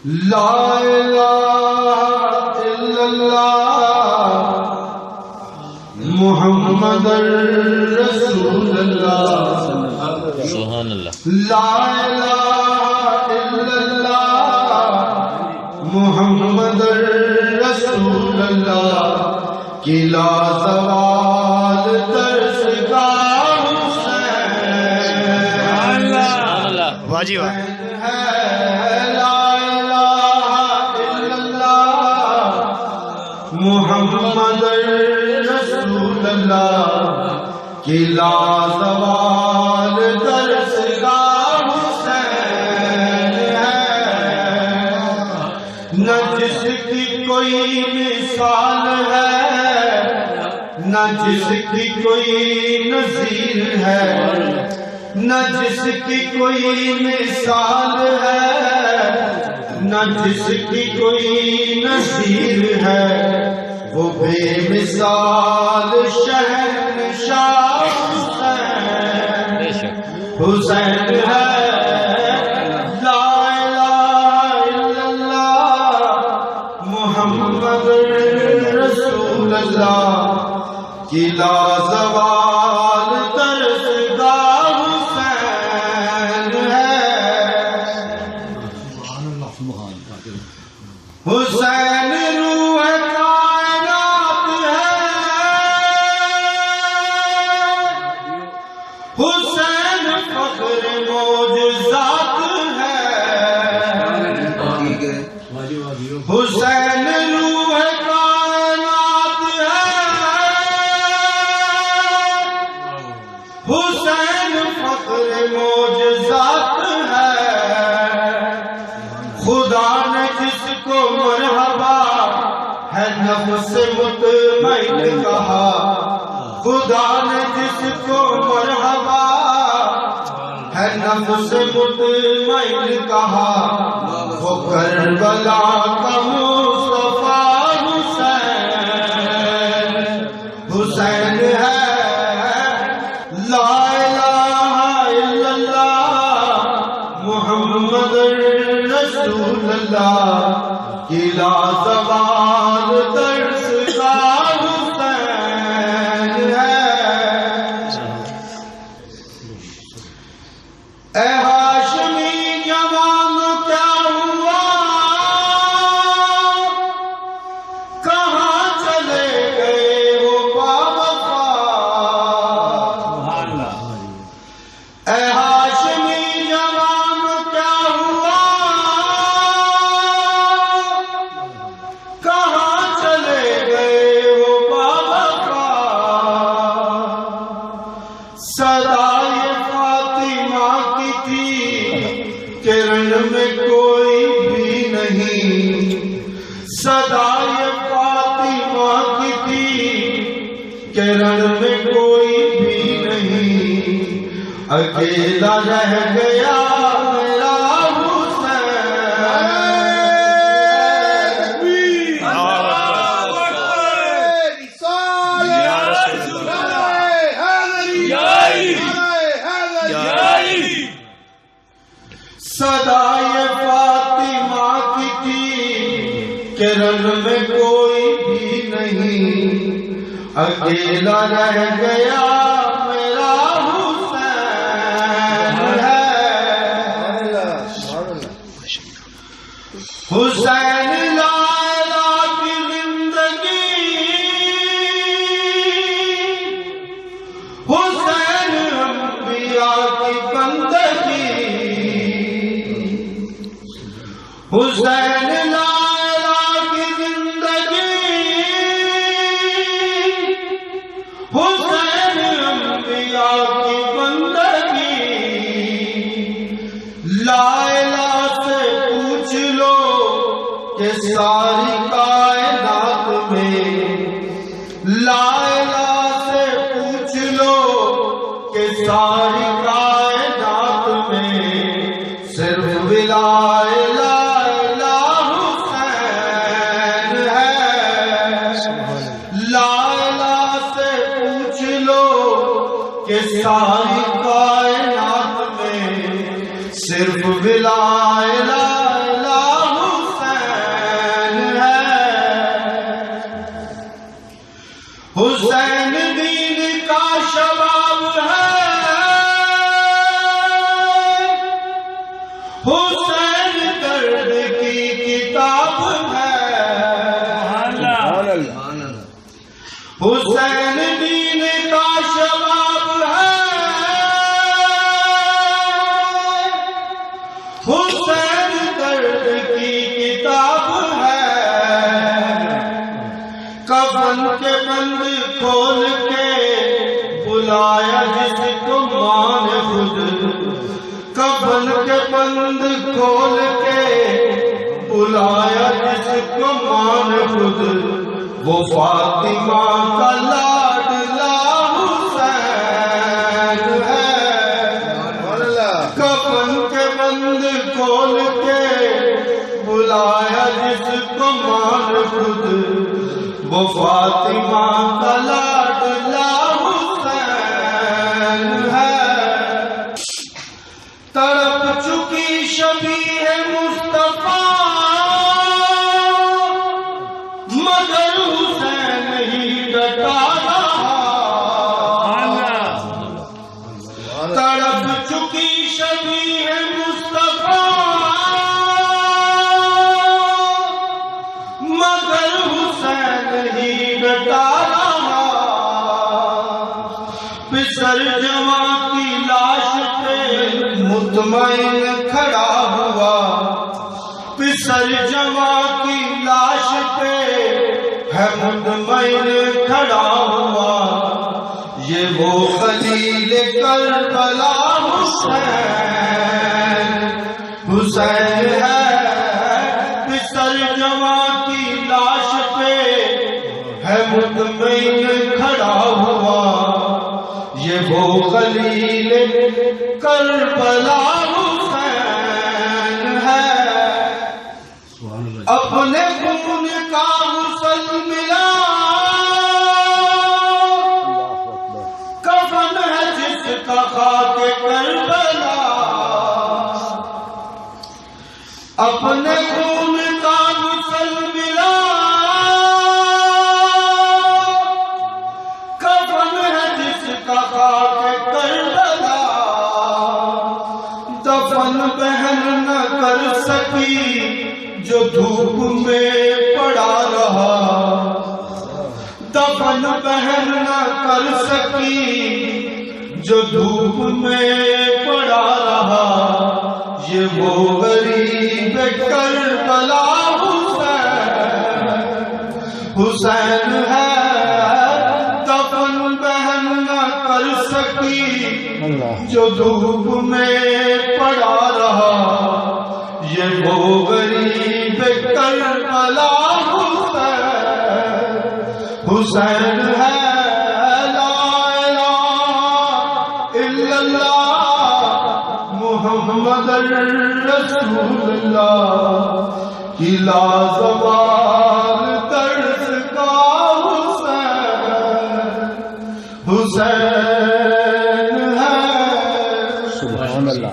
لا الہ الا اللہ محمد رسول اللہ سبحان اللہ لا الہ الا اللہ محمد رسول اللہ کی لازوال ترس کا حسین واہ جی واہ محمد رسول اللہ کی لازوال درس کا حسین ہے نہ جس کی کوئی مثال ہے نہ جس کی کوئی نظیر ہے نہ جس کی کوئی مثال ہے نہ جس کی کوئی نظیر ہے وہ بے مثال شہنشاہ حسین ہے لا الہ الا اللہ محمد رسول اللہ کی لازوال درس کا حسین ہے حسین روح کائنات ہے حسین فخر معجزات ہے حسین روح کائنات ہے حسین فخر معجزات ہے خدا نے جس کو مرحبا ہے نفس مطمئن کہا خدا نے جس کو مرحبا ہے نفس مطمئن کہا وہ کربلا کا مصطفیٰ حسین حسین ہے لا الہ الا اللہ محمد رسول اللہ کی لازوال درس کا حسین ہے اے ہاشمی جوان کیا ہوا کہاں چلے گئے وہ باوفا اے ہاشمی جوان کیا ہوا کہاں چلے گئے وہ باوفا صدائے فاطمہ کی تھی کرن میں کوئی بھی نہیں صدائے فاطمہ کی تھی کرن میں کوئی بھی نہیں اکیلا رہ گیا میرا صدائے فاطمہ کی تھی کرن میں کوئی بھی نہیں اکیلا رہ گیا میرا حسین ہے حسین لائلہ کی زندگی حسین انبیاء کی بندگی حسین لائلہ کی زندگی حسین انبیاء کی بندگی لائلہ سے پوچھ لو کہ ساری کائنات میں لائلہ سے پوچھ لو کہ ساری کائنات میں صرف لائلہ کہ ساری کائنات میں صرف لا الہ الا اللہ حسین درد کی کتاب ہے، حسین دین کا شباب ہے، حسین درد کی کتاب ہے، کفن کے بند کھول کے بلایا جس کو ماں نے خود، کفن کے بند کھول کے بلایا جس کو ماں نے خود، وہ فاطمہ کا لاڈلا حسین ہے، کفن کے بند کھول کے بلایا جس کو ماں نے خود، وہ فاطمہ کا لاڈلا حسین ہے، تڑپ چکی شبیہ مصطفیٰ مگر حسین ہی ڈٹا رہا، تڑپ چکی شبیہ مصطفیٰ مگر حسین ہی ڈٹا رہا، پسر جواں کی لاش پہ مطمئن کھڑا ہوا، پسر جواں کی لاش پہ ہے مطمئن کھڑا ہوا، یہ وہ خلیل کربلا حسین، حسین ہے، پسر جواں کی لاش پہ ہے مطمئن کھڑا ہوا، یہ وہ خلیل کربلا حسین ہے، اپنے خون کا غسل ملا کفن ہے جس کا خاک کربلا، اپنے خون کا غسل ملا کفن ہے جس کا خاک کربلا، دفن بہن نہ کر سکی جو دھوپ میں پڑا رہا، دفن بہن نہ کر سکی جو دھوپ میں پڑا رہا، یہ وہ غریب کربلا حسین، حسین ہے، دفن بہن نہ کر سکی جو دھوپ میں پڑا رہا، یہ وہ غریب کربلا حسین، حسین ہے، لا الہ الا اللہ محمد رسول اللہ کی لازوال طرز کا حسین، حسین ہے، سبحان اللہ